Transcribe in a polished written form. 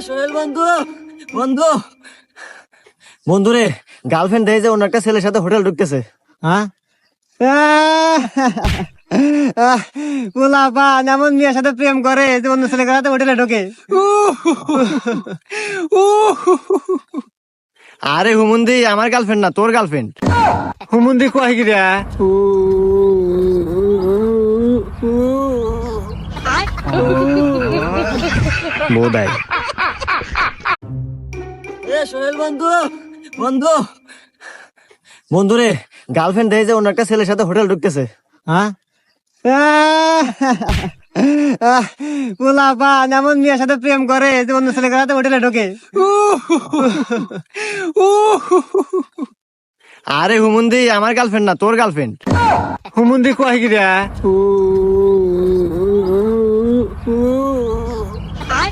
সোহেল বন্ধু, বন্ধু, বন্ধু রে, গার্লফ্রেন্ড দেখে যে অন্য একটা ছেলের সাথে হোটেল ঢুকতেছে। হ্যাঁ পোলাপান এমন মেয়ের সাথে প্রেম করে যে অন্য ছেলে সাথে হোটেলে ঢোকে। আরে হুমুন্দি, আমার গার্লফ্রেন্ড না, তোর গার্লফ্রেন্ড। হুমুন্দি কয় কি রে? বোধাই। সোহেল বন্ধু, বন্ধু, বন্ধু রে, গার্লফ্রেন্ড দেখে যে অন্য একটা ছেলের সাথে হোটেল ঢুকতেছে। হ্যাঁ পোলাপান এমন মেয়ের সাথে প্রেম করে যে অন্য ছেলে সাথে হোটেলে ঢোকে। আরে হুমুন্দি, আমার গার্লফ্রেন্ড না, তোর গার্লফ্রেন্ড। হুমুন্দি কয় কি রে?